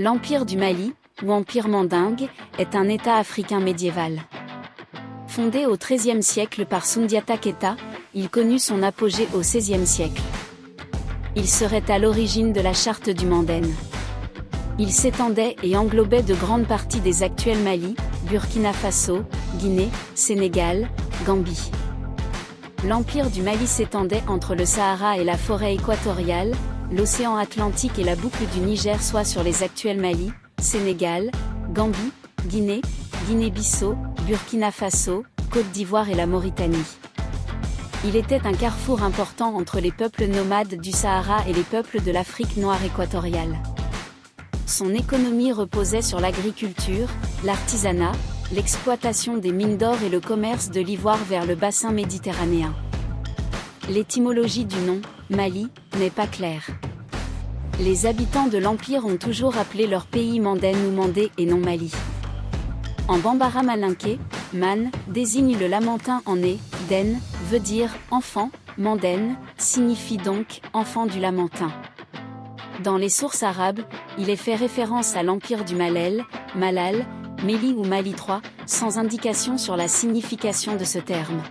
L'Empire du Mali, ou Empire mandingue, est un État africain médiéval. Fondé au XIIIe siècle par Soundiata Keita, il connut son apogée au XVIe siècle. Il serait à l'origine de la charte du Mandenne. Il s'étendait et englobait de grandes parties des actuels Mali, Burkina Faso, Guinée, Sénégal, Gambie. L'Empire du Mali s'étendait entre le Sahara et la forêt équatoriale, l'océan Atlantique et la boucle du Niger, soit sur les actuels Mali, Sénégal, Gambie, Guinée, Guinée-Bissau, Burkina Faso, Côte d'Ivoire et la Mauritanie. Il était un carrefour important entre les peuples nomades du Sahara et les peuples de l'Afrique noire équatoriale. Son économie reposait sur l'agriculture, l'artisanat, l'exploitation des mines d'or et le commerce de l'ivoire vers le bassin méditerranéen. L'étymologie du nom, Mali, n'est pas claire. Les habitants de l'Empire ont toujours appelé leur pays Mandenne ou Mandé et non Mali. En bambara malinké, Man désigne le lamentin en né, Den veut dire enfant, Mandenne signifie donc enfant du lamentin. Dans les sources arabes, il est fait référence à l'Empire du Malel, Malal, Méli ou Mali III, sans indication sur la signification de ce terme.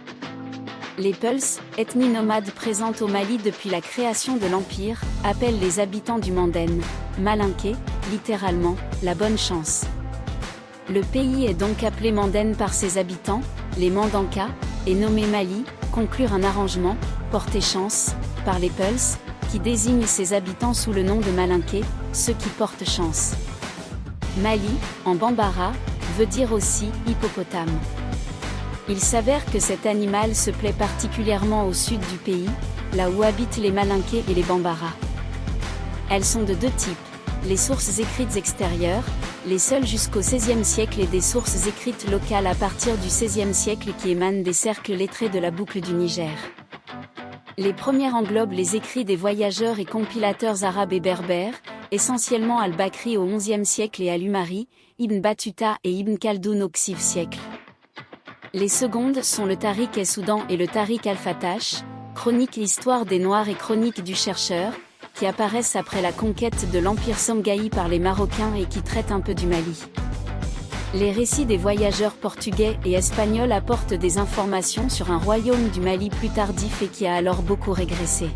Les Peuls, ethnie nomade présente au Mali depuis la création de l'Empire, appellent les habitants du Mandenne, Malinké, littéralement, la bonne chance. Le pays est donc appelé Mandenne par ses habitants, les Mandanka, et nommé Mali, conclure un arrangement, porter chance, par les Peuls, qui désignent ses habitants sous le nom de Malinké, ceux qui portent chance. Mali, en bambara, veut dire aussi hippopotame. Il s'avère que cet animal se plaît particulièrement au sud du pays, là où habitent les Malinké et les Bambara. Elles sont de deux types, les sources écrites extérieures, les seules jusqu'au XVIe siècle, et des sources écrites locales à partir du XVIe siècle qui émanent des cercles lettrés de la boucle du Niger. Les premières englobent les écrits des voyageurs et compilateurs arabes et berbères, essentiellement al-Bakri au XIe siècle et al-Umari, Ibn Battuta et Ibn Khaldoun au Xiv siècle. Les secondes sont le Tariq es-Soudan et le Tariq al-Fatash, chronique l'histoire des Noirs et chronique du chercheur, qui apparaissent après la conquête de l'Empire Songhai par les Marocains et qui traitent un peu du Mali. Les récits des voyageurs portugais et espagnols apportent des informations sur un royaume du Mali plus tardif et qui a alors beaucoup régressé.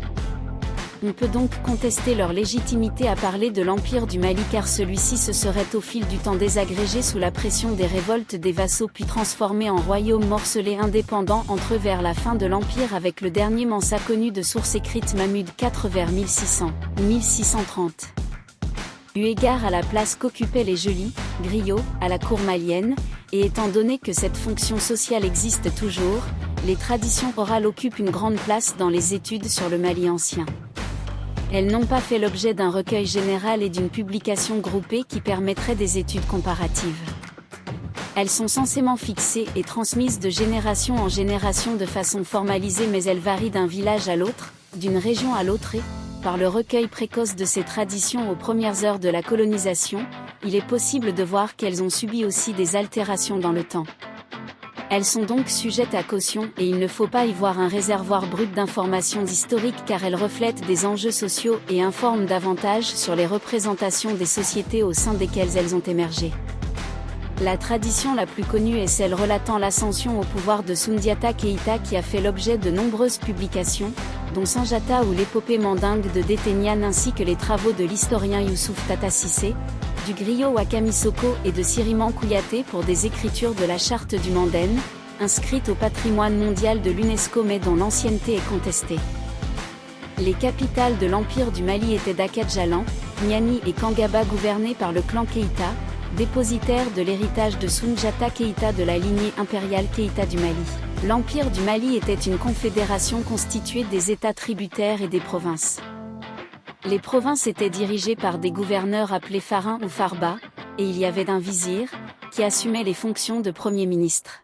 On peut donc contester leur légitimité à parler de l'Empire du Mali, car celui-ci se serait au fil du temps désagrégé sous la pression des révoltes des vassaux puis transformé en royaume morcelé indépendant entre eux vers la fin de l'Empire, avec le dernier Mansa connu de source écrite Mahmud IV vers 1600-1630. Eu égard à la place qu'occupaient les gelis, griots, à la cour malienne, et étant donné que cette fonction sociale existe toujours, les traditions orales occupent une grande place dans les études sur le Mali ancien. Elles n'ont pas fait l'objet d'un recueil général et d'une publication groupée qui permettrait des études comparatives. Elles sont censément fixées et transmises de génération en génération de façon formalisée, mais elles varient d'un village à l'autre, d'une région à l'autre et, par le recueil précoce de ces traditions aux premières heures de la colonisation, il est possible de voir qu'elles ont subi aussi des altérations dans le temps. Elles sont donc sujettes à caution et il ne faut pas y voir un réservoir brut d'informations historiques, car elles reflètent des enjeux sociaux et informent davantage sur les représentations des sociétés au sein desquelles elles ont émergé. La tradition la plus connue est celle relatant l'ascension au pouvoir de Soundiata Keita, qui a fait l'objet de nombreuses publications, dont Sanjata ou l'épopée mandingue de Déténian, ainsi que les travaux de l'historien Youssouf Tata Cissé, du griot Wakami Soko et de Siriman Kouyaté pour des écritures de la charte du Mandenne, inscrite au patrimoine mondial de l'UNESCO mais dont l'ancienneté est contestée. Les capitales de l'Empire du Mali étaient Dakar-Jalan, Niani et Kangaba, gouvernées par le clan Keita, dépositaire de l'héritage de Soundiata Keita de la lignée impériale Keita du Mali. L'Empire du Mali était une confédération constituée des États tributaires et des provinces. Les provinces étaient dirigées par des gouverneurs appelés farins ou farba, et il y avait un vizir, qui assumait les fonctions de premier ministre.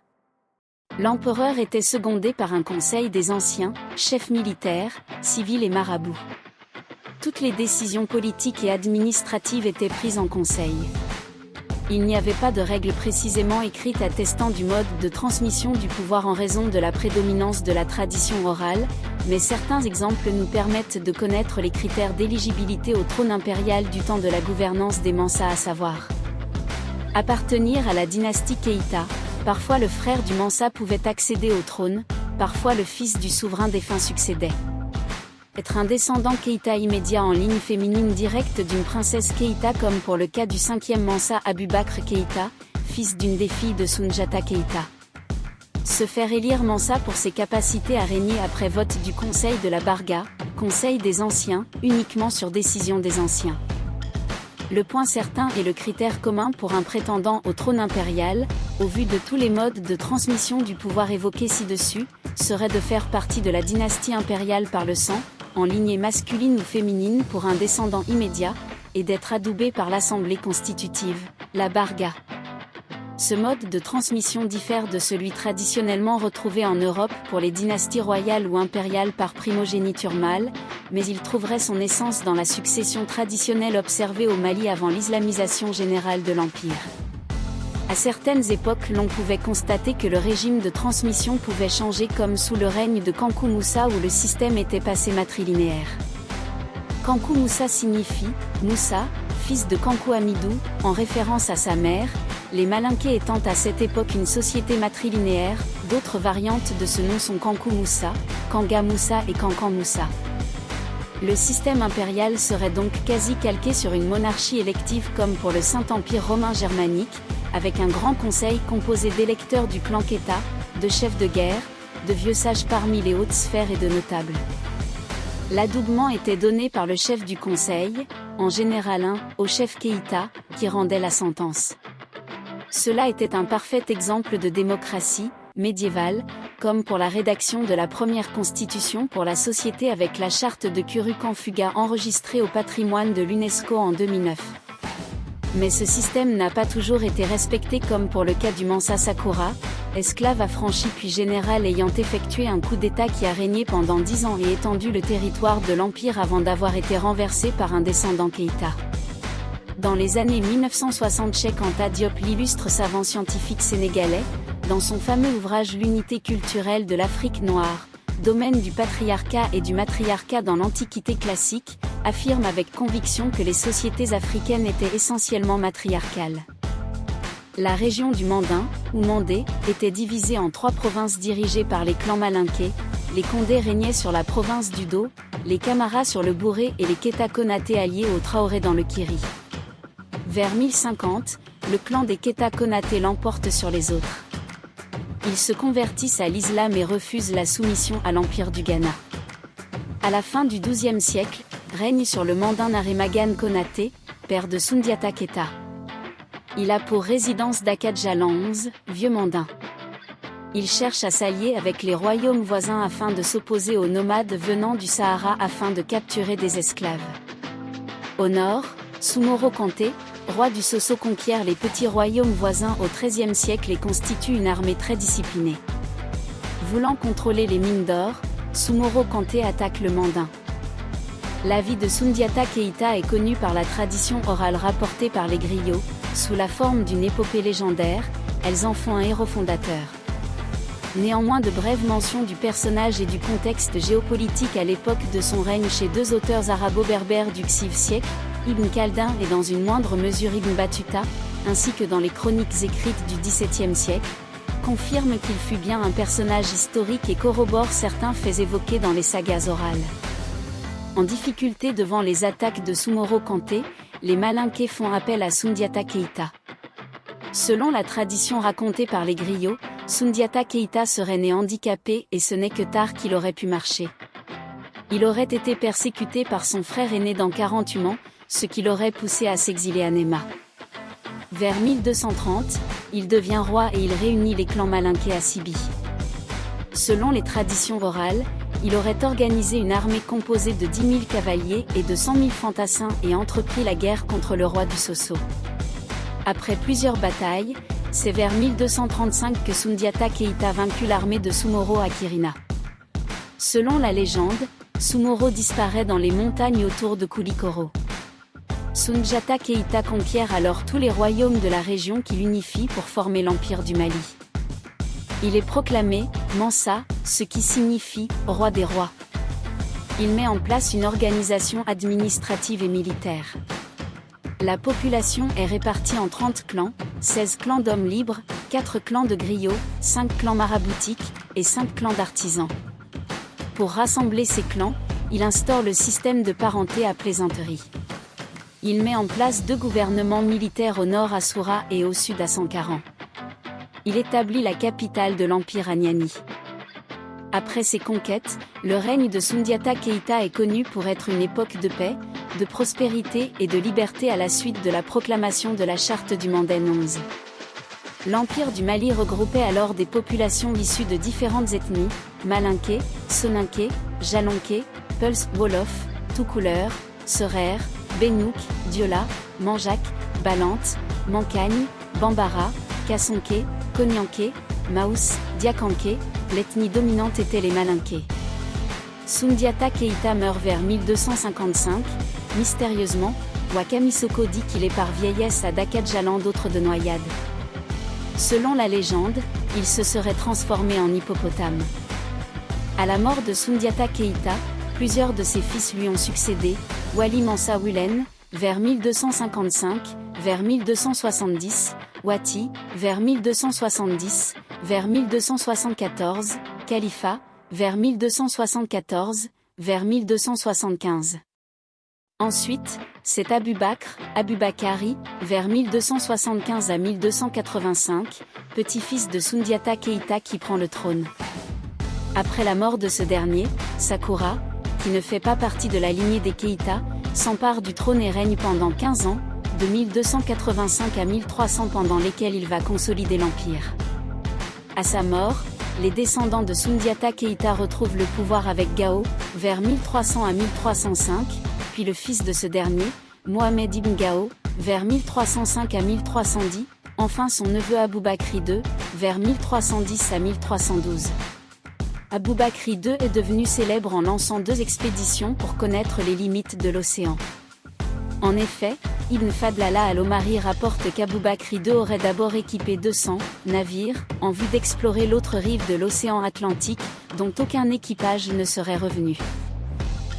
L'empereur était secondé par un conseil des anciens, chefs militaires, civils et marabouts. Toutes les décisions politiques et administratives étaient prises en conseil. Il n'y avait pas de règles précisément écrites attestant du mode de transmission du pouvoir en raison de la prédominance de la tradition orale, mais certains exemples nous permettent de connaître les critères d'éligibilité au trône impérial du temps de la gouvernance des Mansa, à savoir appartenir à la dynastie Keïta. Parfois le frère du Mansa pouvait accéder au trône, parfois le fils du souverain défunt succédait. Être un descendant Keïta immédiat en ligne féminine directe d'une princesse Keïta, comme pour le cas du 5e Mansa Abubakr Keïta, fils d'une des filles de Soundiata Keïta. Se faire élire Mansa pour ses capacités à régner après vote du Conseil de la Barga, Conseil des Anciens, uniquement sur décision des Anciens. Le point certain et le critère commun pour un prétendant au trône impérial, au vu de tous les modes de transmission du pouvoir évoqués ci-dessus, serait de faire partie de la dynastie impériale par le sang, en lignée masculine ou féminine pour un descendant immédiat, et d'être adoubé par l'Assemblée constitutive, la Barga. Ce mode de transmission diffère de celui traditionnellement retrouvé en Europe pour les dynasties royales ou impériales par primogéniture mâle, mais il trouverait son essence dans la succession traditionnelle observée au Mali avant l'islamisation générale de l'Empire. À certaines époques, l'on pouvait constater que le régime de transmission pouvait changer, comme sous le règne de Kankou Moussa où le système était passé matrilinéaire. Kankou Moussa signifie « Moussa, fils de Kankou Amidou », en référence à sa mère, les Malinké étant à cette époque une société matrilinéaire. D'autres variantes de ce nom sont Kankou Moussa, Kanga Moussa et Kankan Moussa. Le système impérial serait donc quasi calqué sur une monarchie élective comme pour le Saint-Empire romain germanique, avec un grand conseil composé d'électeurs du clan Keïta, de chefs de guerre, de vieux sages parmi les hautes sphères et de notables. L'adoubement était donné par le chef du conseil, en général au chef Keïta, qui rendait la sentence. Cela était un parfait exemple de démocratie médiévale, comme pour la rédaction de la première constitution pour la société avec la charte de Kurukan-Fuga enregistrée au patrimoine de l'UNESCO en 2009. Mais ce système n'a pas toujours été respecté, comme pour le cas du Mansa Sakura, esclave affranchi puis général ayant effectué un coup d'État qui a régné pendant 10 ans et étendu le territoire de l'Empire avant d'avoir été renversé par un descendant Keïta. Dans les années 1960, Cheikh Anta Diop, l'illustre savant scientifique sénégalais, dans son fameux ouvrage L'unité culturelle de l'Afrique noire, domaine du patriarcat et du matriarcat dans l'Antiquité classique, affirme avec conviction que les sociétés africaines étaient essentiellement matriarcales. La région du Mandin, ou Mandé, était divisée en 3 provinces dirigées par les clans Malinké. Les Condés régnaient sur la province du Do, les Kamara sur le Bouré et les Keita Konaté alliés aux Traoré dans le Kiri. Vers 1050, le clan des Keita Konaté l'emporte sur les autres. Ils se convertissent à l'islam et refusent la soumission à l'empire du Ghana. À la fin du XIIe siècle, règne sur le Mandin Naremagan Konaté, père de Soundiata Keita. Il a pour résidence Dakadja l'an 11, vieux Mandin. Il cherche à s'allier avec les royaumes voisins afin de s'opposer aux nomades venant du Sahara afin de capturer des esclaves. Au nord, Soumoro Kanté, roi du Soso, conquiert les petits royaumes voisins au XIIIe siècle et constitue une armée très disciplinée. Voulant contrôler les mines d'or, Soumoro Kanté attaque le Mandin. La vie de Soundiata Keïta est connue par la tradition orale rapportée par les griots, sous la forme d'une épopée légendaire. Elles en font un héros fondateur. Néanmoins, de brèves mentions du personnage et du contexte géopolitique à l'époque de son règne chez 2 auteurs arabo-berbères du Xive siècle, Ibn Khaldun et dans une moindre mesure Ibn Battuta, ainsi que dans les chroniques écrites du XVIIe siècle, confirment qu'il fut bien un personnage historique et corroborent certains faits évoqués dans les sagas orales. En difficulté devant les attaques de Soumoro Kanté, les Malinké font appel à Soundiata Keïta. Selon la tradition racontée par les griots, Soundiata Keïta serait né handicapé et ce n'est que tard qu'il aurait pu marcher. Il aurait été persécuté par son frère aîné dans 48 ans, ce qui l'aurait poussé à s'exiler à Néma. Vers 1230, il devient roi et il réunit les clans Malinké à Sibi. Selon les traditions orales, il aurait organisé une armée composée de 10 000 cavaliers et de 100 000 fantassins et entrepris la guerre contre le roi du Soso. Après plusieurs batailles, c'est vers 1235 que Soundiata Keïta vaincut l'armée de Soumoro à Kirina. Selon la légende, Soumoro disparaît dans les montagnes autour de Koulikoro. Soundiata Keïta conquiert alors tous les royaumes de la région qui l'unifient pour former l'Empire du Mali. Il est proclamé Mansa, ce qui signifie « roi des rois ». Il met en place une organisation administrative et militaire. La population est répartie en 30 clans, 16 clans d'hommes libres, 4 clans de griots, 5 clans maraboutiques et 5 clans d'artisans. Pour rassembler ces clans, il instaure le système de parenté à plaisanterie. Il met en place 2 gouvernements militaires au nord à Soura et au sud à Sankaran. Il établit la capitale de l'Empire Agnani. Après ces conquêtes, le règne de Soundiata Keïta est connu pour être une époque de paix, de prospérité et de liberté à la suite de la proclamation de la charte du Manden 11. L'Empire du Mali regroupait alors des populations issues de différentes ethnies, Malinké, Soninké, Jalonké, Peuls, Wolof, tout couleur, Serer, Benouk, Diola, Manjac, Balante, Mancagne, Bambara, Kassonké, Konyanké, Maous, Diakanké. L'ethnie dominante était les Malinkés. Soundiata Keïta meurt vers 1255, mystérieusement, Wakamisoko dit qu'il est par vieillesse à Dakadjalan d'autres de noyade. Selon la légende, il se serait transformé en hippopotame. À la mort de Soundiata Keïta, plusieurs de ses fils lui ont succédé, Wali Mansa Wulen, vers 1255, vers 1270, Wati, vers 1270, vers 1274, Khalifa, vers 1274, vers 1275. Ensuite, c'est Abou Bakari, vers 1275 à 1285, petit-fils de Soundiata Keïta qui prend le trône. Après la mort de ce dernier, Sakura, qui ne fait pas partie de la lignée des Keïta, s'empare du trône et règne pendant 15 ans, de 1285 à 1300 pendant lesquels il va consolider l'empire. À sa mort, les descendants de Soundiata Keïta retrouvent le pouvoir avec Gao, vers 1300 à 1305, puis le fils de ce dernier, Mohamed ibn Gao, vers 1305 à 1310, enfin son neveu Aboubakri II, vers 1310 à 1312. Aboubakri II est devenu célèbre en lançant 2 expéditions pour connaître les limites de l'océan. En effet, Ibn Fadlallah al-Omari rapporte qu'Aboubakri II aurait d'abord équipé 200 navires, en vue d'explorer l'autre rive de l'océan Atlantique, dont aucun équipage ne serait revenu.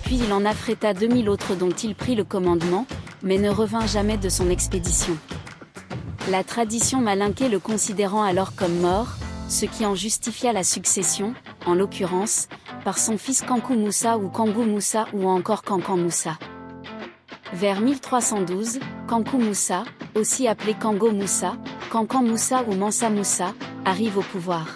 Puis il en affréta 2000 autres dont il prit le commandement, mais ne revint jamais de son expédition. La tradition malinké le considérant alors comme mort, ce qui en justifia la succession, en l'occurrence, par son fils Kankou Moussa ou Kangou Moussa ou encore Kankan Moussa. Vers 1312, Kankou Moussa, aussi appelé Kango Moussa, Kankan Moussa ou Mansa Moussa, arrive au pouvoir.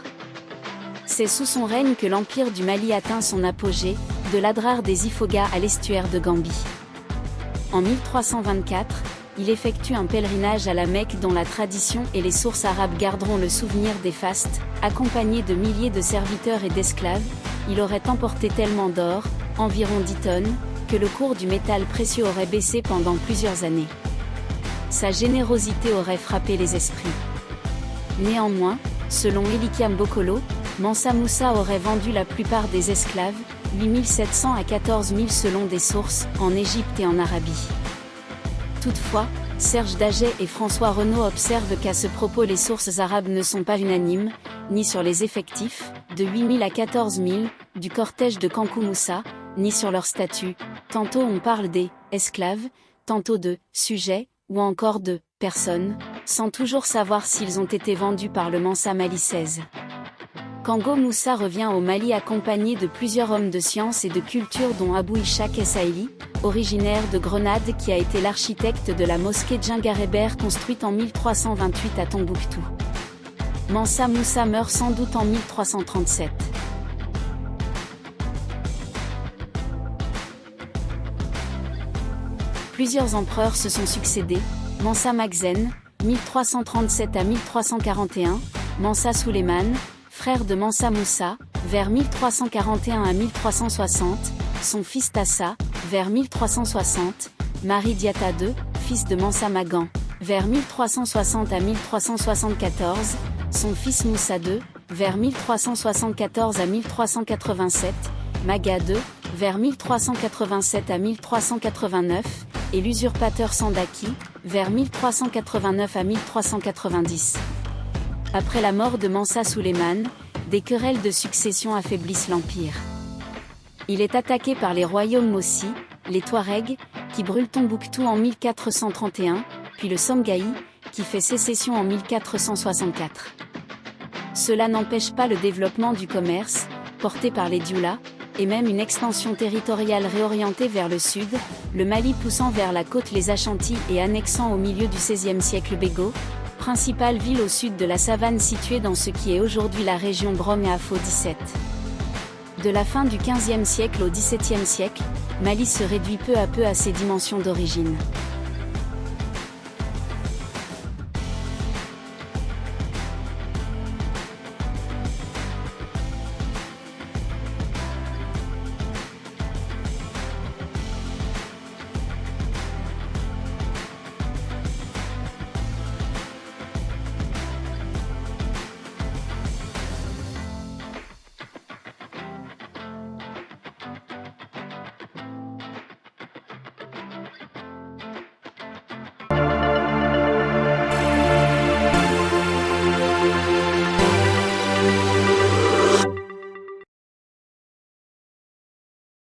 C'est sous son règne que l'Empire du Mali atteint son apogée, de l'Adrar des Ifoghas à l'estuaire de Gambie. En 1324, il effectue un pèlerinage à la Mecque dont la tradition et les sources arabes garderont le souvenir des fastes, accompagné de milliers de serviteurs et d'esclaves. Il aurait emporté tellement d'or, environ 10 tonnes, que le cours du métal précieux aurait baissé pendant plusieurs années. Sa générosité aurait frappé les esprits. Néanmoins, selon Elikiam Bokolo, Mansa Moussa aurait vendu la plupart des esclaves, 8700 à 14 000 selon des sources, en Égypte et en Arabie. Toutefois, Serge Daget et François Renaud observent qu'à ce propos les sources arabes ne sont pas unanimes, ni sur les effectifs, de 8 000 à 14 000, du cortège de Kankou Moussa, ni sur leur statut. Tantôt on parle des « esclaves », tantôt de « sujets », ou encore de « personnes », sans toujours savoir s'ils ont été vendus par le Mansa Mali XVI. Kango Moussa revient au Mali accompagné de plusieurs hommes de science et de culture dont Abou Ishaq Essaïli, originaire de Grenade qui a été l'architecte de la mosquée Djingaréber construite en 1328 à Tombouctou. Mansa Moussa meurt sans doute en 1337. Plusieurs empereurs se sont succédés, Mansa Magzen, 1337 à 1341, Mansa Souleyman, frère de Mansa Moussa, vers 1341 à 1360, son fils Tassa, vers 1360, Mari Diatta II, fils de Mansa Magan, vers 1360 à 1374, son fils Moussa II, vers 1374 à 1387, Maga II, vers 1387 à 1389, et l'usurpateur Sandaki, vers 1389 à 1390. Après la mort de Mansa Souleyman, des querelles de succession affaiblissent l'empire. Il est attaqué par les royaumes Mossi, les Touaregs, qui brûlent Tombouctou en 1431, puis le Songhai, qui fait sécession en 1464. Cela n'empêche pas le développement du commerce, porté par les Dioula, et même une expansion territoriale réorientée vers le sud, le Mali poussant vers la côte les Achantis et annexant au milieu du XVIe siècle Bégo, principale ville au sud de la savane située dans ce qui est aujourd'hui la région Brong et Afo 17. De la fin du XVe siècle au XVIIe siècle, Mali se réduit peu à peu à ses dimensions d'origine.